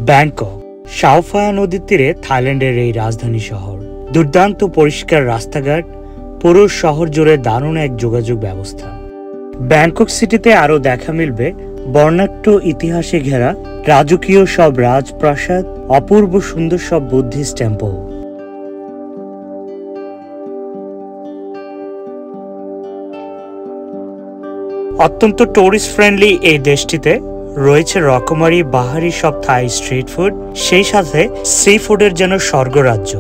Bangkok Sao ফায়া নদীর তীরে থাইল্যান্ডের এই রাজধানী শহর। দুর্দান্ত পরিষ্কার রাস্তাঘাট, পুরো শহর জুড়ে দারুণ এক যোগাযোগ ব্যবস্থা। ব্যাংকক সিটিতে আরও দেখা মিলবে বর্ণাঢ্য ইতিহাসে ঘেরা রাজকীয় সব রাজপ্রাসাদ, অপূর্ব সুন্দর সব বুদ্ধিস্ট টেম্পল। অত্যন্ত টুরিস্ট ফ্রেন্ডলি এই দেশটিতে রয়েছে রকমারি বাহারি সব থাই স্ট্রিট ফুড, সেই সাথে সি ফুডের যেন স্বর্গরাজ্য।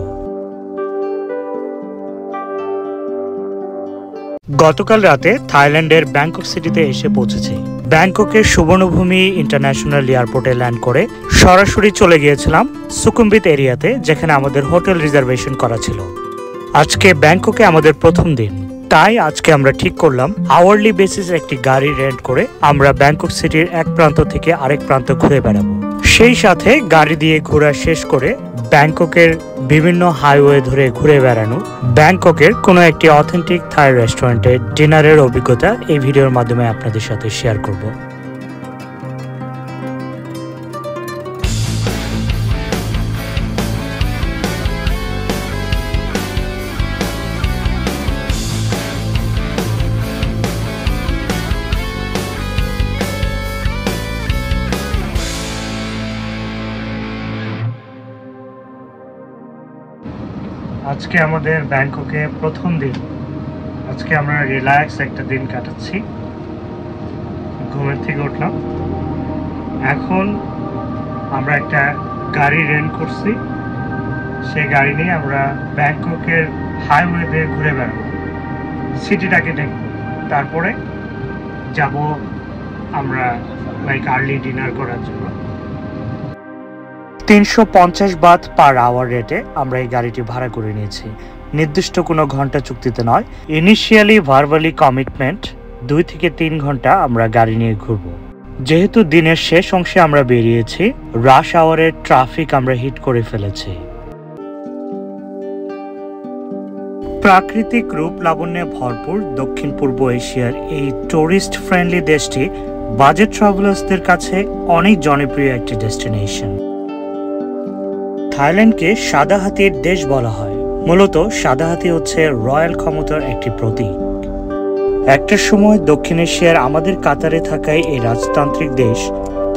গতকাল রাতে থাইল্যান্ডের ব্যাংকক সিটিতে এসে পৌঁছেছি। ব্যাংককের সুবর্ণভূমি ইন্টারন্যাশনাল এয়ারপোর্টে ল্যান্ড করে সরাসরি চলে গিয়েছিলাম সুকুমবিট এরিয়াতে, যেখানে আমাদের হোটেল রিজার্ভেশন করা ছিল। আজকে ব্যাংককে আমাদের প্রথম দিন, তাই আজকে আমরা ঠিক করলাম আওয়ারলি বেসিস একটি গাড়ি রেন্ট করে আমরা ব্যাংকক সিটির এক প্রান্ত থেকে আরেক প্রান্ত ঘুরে বেড়াবো। সেই সাথে গাড়ি দিয়ে ঘোরা শেষ করে ব্যাংককের বিভিন্ন হাইওয়ে ধরে ঘুরে বেড়ানো, ব্যাংককের কোনো একটি অথেন্টিক থাই রেস্টুরেন্টে ডিনারের অভিজ্ঞতা এই ভিডিওর মাধ্যমে আপনাদের সাথে শেয়ার করব। আজকে আমাদের ব্যাংককে প্রথম দিন। আজকে আমরা রিল্যাক্স একটা দিন কাটাচ্ছি। ঘুমের থেকে উঠলাম, এখন আমরা একটা গাড়ি রেন্ট করছি। সেই গাড়ি নিয়ে আমরা ব্যাংককের হাইওয়েতে ঘুরে বেড়াবো, সিটিটাকে দেখব, তারপরে যাব আমরা আর্লি ডিনার করার জন্য। 350 বাত পার আওয়ার রেটে আমরা এই গাড়িটি ভাড়া করে নিয়েছি। নির্দিষ্ট কোনো ঘন্টা চুক্তিতে নয়, ইনিশিয়ালি ভার্বালি কমিটমেন্ট 2 থেকে 3 ঘন্টা আমরা গাড়ি নিয়ে ঘুরবো। যেহেতু দিনের শেষ অংশে আমরা বেরিয়েছি, রাশ আওয়ারের ট্রাফিক আমরা হিট করে ফেলেছি। প্রাকৃতিক রূপ লাবণ্যে ভরপুর দক্ষিণ পূর্ব এশিয়ার এই টুরিস্ট ফ্রেন্ডলি দেশটি বাজেট ট্রাভেলার্সদের কাছে অনেক জনপ্রিয় একটি ডেস্টিনেশন। থাইল্যান্ডকে সাদা হাতির দেশ বলা হয়। মূলত সাদা হাতি হচ্ছে রয়্যাল ক্ষমতার একটি প্রতীক। একটা সময় দক্ষিণ এশিয়ার আমাদের কাতারে থাকায় এই রাজতান্ত্রিক দেশ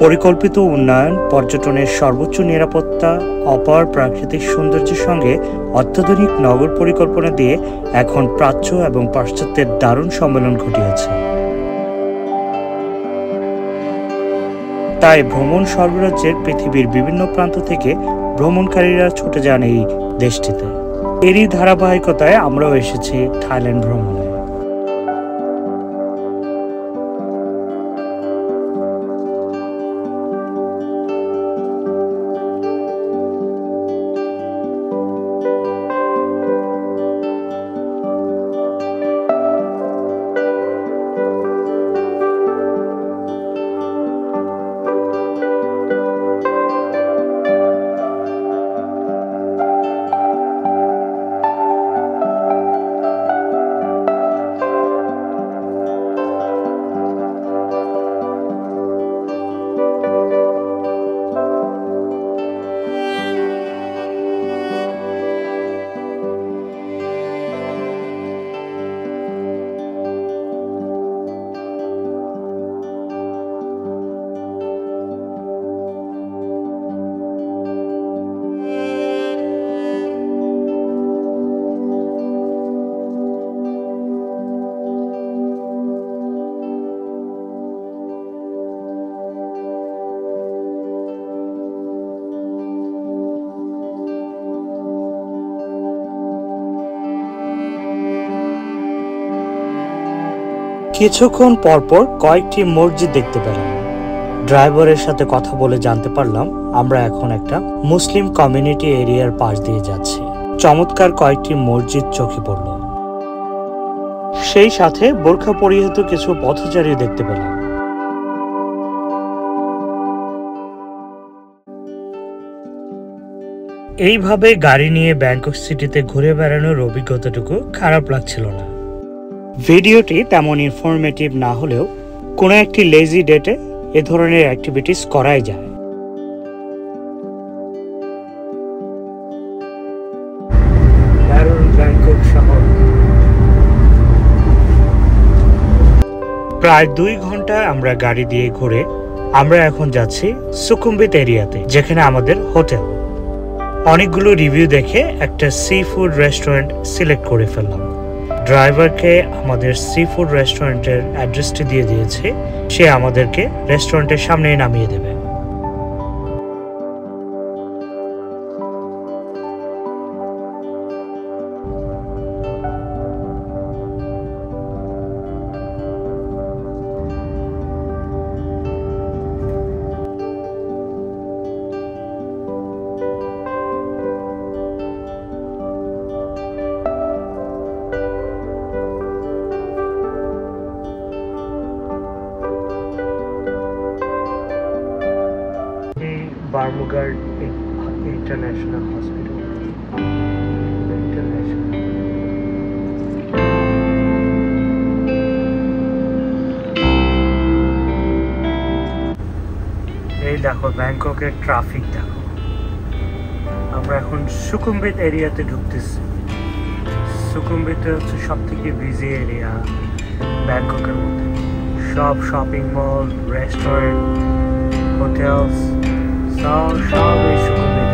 পরিকল্পিত উন্নয়ন, পর্যটনের সর্বোচ্চ নিরাপত্তা, অপার প্রাকৃতিক সৌন্দর্যের সঙ্গে অত্যাধুনিক নগর পরিকল্পনা দিয়ে এখন প্রাচ্য এবং পাশ্চাত্যের দারুণ সম্মেলন ঘটিয়েছে। তাই ভ্রমণ স্বর্গরাজ্যের পৃথিবীর বিভিন্ন প্রান্ত থেকে ভ্রমণকারীরা ছুটে যান এই দেশটিতে। এরই ধারাবাহিকতায় আমরাও এসেছি থাইল্যান্ড ভ্রমণে। কিছুক্ষণ পরপর কয়েকটি মসজিদ দেখতে পেলাম। ড্রাইভারের সাথে কথা বলে জানতে পারলাম আমরা এখন একটা মুসলিম কমিউনিটি এরিয়ার পাশ দিয়ে যাচ্ছি। চমৎকার কয়েকটি মসজিদ চোখে পড়ল। সেই সাথে বোরখা পরিহিত কিছু পথচারী দেখতে পেলাম। এইভাবে গাড়ি নিয়ে ব্যাংকক সিটিতে ঘুরে বেড়ানোর অভিজ্ঞতাটুকু খারাপ লাগছিল না। ভিডিওটি তেমন ইনফরমেটিভ না হলেও কোনো একটি লেজি ডেটে এ ধরনের অ্যাক্টিভিটিস করাই যায়। প্রায় 2 ঘন্টা আমরা গাড়ি দিয়ে ঘুরে আমরা এখন যাচ্ছি সুকুমবিত এরিয়াতে, যেখানে আমাদের হোটেল। অনেকগুলো রিভিউ দেখে একটা সি ফুড রেস্টুরেন্ট সিলেক্ট করে ফেললাম। ড্রাইভারকে আমাদের সি ফুড রেস্টুরেন্টের অ্যাড্রেসটি দিয়ে দিয়েছে, সে আমাদেরকে রেস্টুরেন্টের সামনেই নামিয়ে দেবে। Barmugard International Hospital. এই দেখো ব্যাংককের ট্রাফিক দেখো। আমরা এখন সুকুমবিত এরিয়াতে ঢুকতেছি। সুকুমবিত হচ্ছে সব থেকে বিজি এরিয়া ব্যাংককের মধ্যে। সব শপিং মল, রেস্টুরেন্ট, হোটেলস সব এই সুকুমবিত।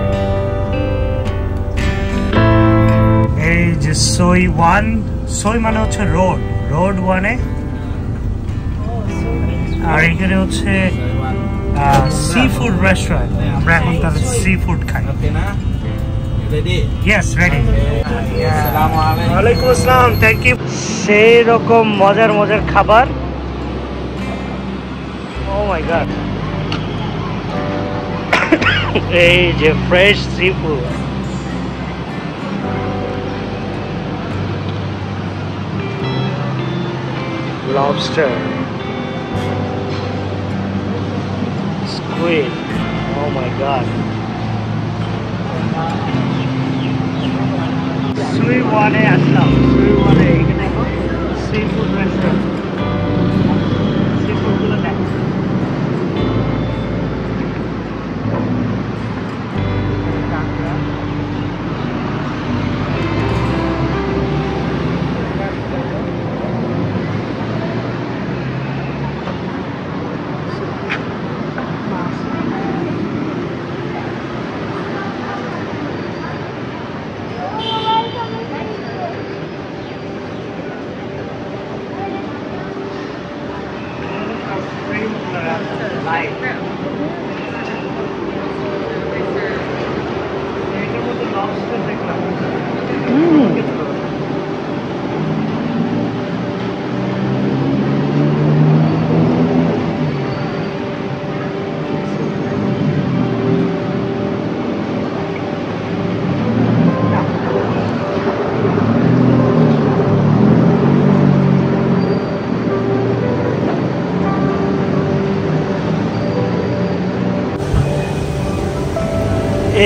এই যে সোই ওয়ান, সোই মানে হচ্ছে রোড, রোড ওয়ানে। আর এখানে হচ্ছে সি ফুড রেস্টুরেন্ট। আমরা এখন তাহলে সি ফুড খাই। Yes, ready. ওয়ালাইকুম আসসালাম, থ্যাংক ইউ। সেই রকম মজার মজার খাবার। ও মাই গড, এই যে fresh sea food. Lobster, squid. Oh my god. সুই ওয়ানে আসলাম। সুই ওয়ানে এখানে সি ফুড রেস্টুরেন্ট। সি ফুডগুলো দেখ।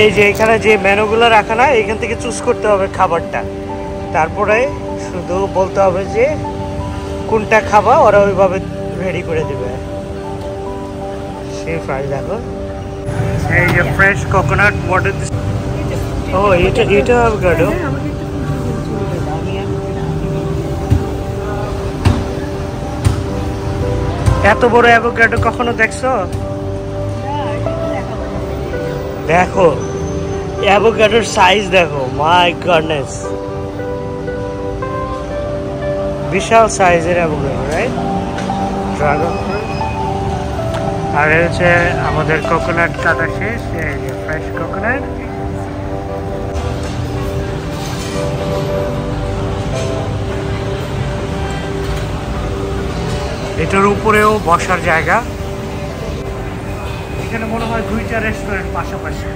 এই যে এখানে যে মেনুগুলো রাখা না, এখান থেকে চুজ করতে হবে খাবারটা। তারপরে শুধু বলতে হবে যে কোনটা খাবা, ওরা ওইভাবে রেডি করে দেবে। সেই ফ্রাই দেখো, এই যে ফ্রেশ কোকোনাট ওয়াটার। ও এটা অ্যাভোকাডো। এত বড় অ্যাভোকাডো কখনো দেখছো? দেখো অ্যাভোকাডোর সাইজ দেখো, মাই গডনেস, বিশাল সাইজের অ্যাভোকাডো, রাইট? Dragon fruit. আর হচ্ছে আমাদের কোকোনাট কাটা শেষ, এই যে ফ্রেশ কোকোনাট। এটার উপরেও বসার জায়গা। এখানে মনে হয় 2টা রেস্টুরেন্ট পাশাপাশি।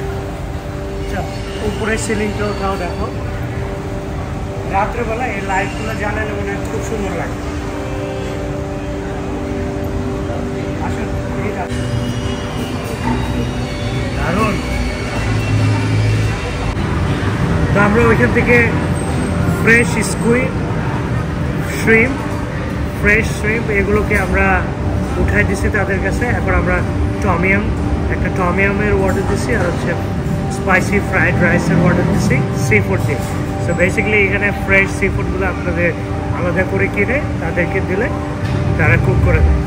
উপরে সিলিংটাও তাও দেখো। রাত্রেবেলা এই লাইটগুলো জ্বালালে মনে হয় খুব সুন্দর লাগে। আসুন, দারুণ। তো আমরা ওইখান থেকে fresh squid, shrimp, fresh shrimp এগুলোকে আমরা উঠাই দিছি তাদের কাছে। এখন আমরা একটা টমিয়ামের অর্ডার দিছি, আর হচ্ছে স্পাইসি ফ্রাইড রাইসের অর্ডার দিছি সি ফুড দিয়ে। সো বেসিক্যালি এখানে ফ্রেশ সি ফুডগুলো আপনাদের আলাদা করে কিনে তাদেরকে দিলে তারা কুক করে দেয়।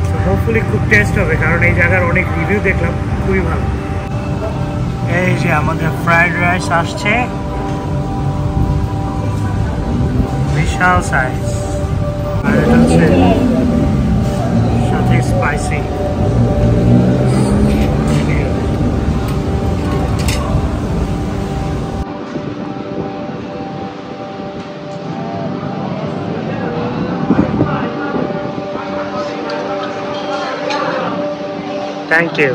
তো হোপফুলি খুব টেস্ট হবে, কারণ এই জায়গার অনেক রিভিউ দেখলাম, খুবই ভালো। এই যে আমাদের ফ্রাইড রাইস আসছে, বিশাল সাইজ, আর এটা হচ্ছে সাথে স্পাইসি। Thank you.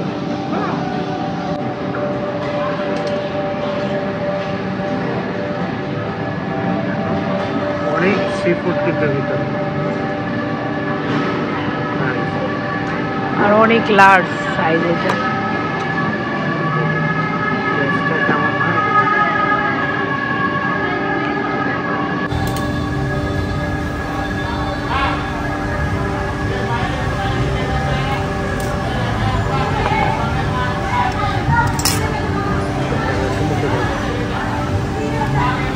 অনেক সি ফুড কিন্তু ভিতরে, আর অনেক লার্জ সাইজ এটা।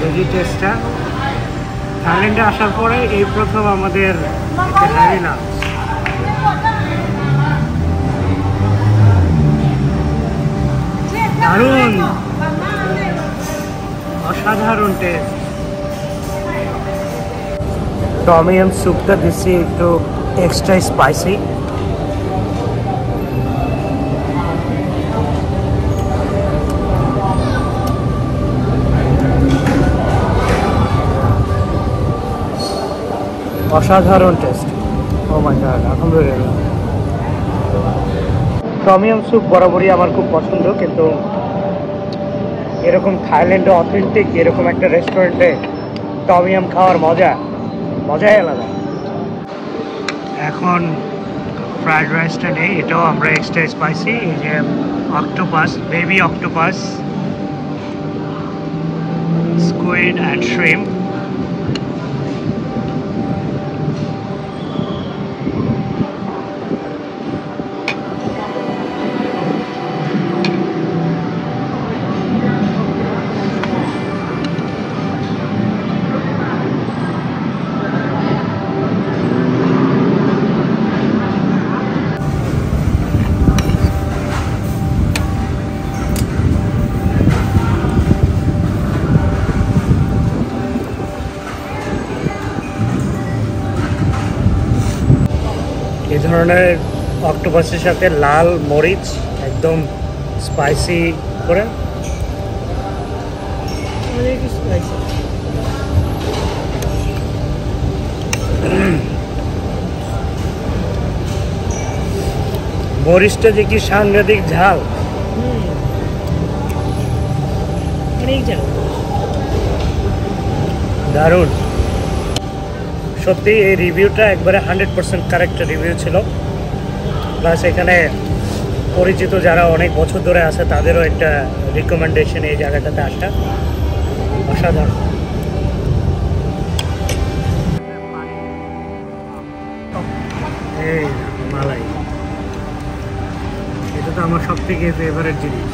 দেখি টেস্টটা। থাইল্যান্ডে আসার পরে এই প্রথম আমাদের হ্যাভি লাঞ্চ। দারুণ, অসাধারণ টেস্ট। টমিয়াম স্যুপটা দিচ্ছি একটু এক্সট্রা স্পাইসি। অসাধারণ টেস্ট। ও মাই গড, আলহামদুলিল্লাহ। টমিয়াম স্যুপ বরাবরই আমার খুব পছন্দ, কিন্তু এরকম থাইল্যান্ডে অথেন্টিক এরকম একটা রেস্টুরেন্টে টমিয়াম খাওয়ার মজাই আলাদা। এখন ফ্রাইড রাইসটা নেই, এটাও আমরা এক্সট্রা স্পাইসি। এই যে octopus, baby octopus, squid and shrimp. এই ধরনের অক্টোপাসের সাথে লাল মরিচ একদম স্পাইসি করে, মরিচটা যে কি সাংঘাতিক ঝাল, দারুণ। সত্যি এই রিভিউটা একবারে 100% কারেক্ট রিভিউ ছিল। প্লাস এখানে পরিচিত যারা অনেক বছর ধরে আছে তাদেরও একটা রিকমেন্ডেশন এই জায়গাটাতে আসা। অসাধারণ। এই মালাই, এটা তো আমার সব থেকে ফেভারিট জিনিস।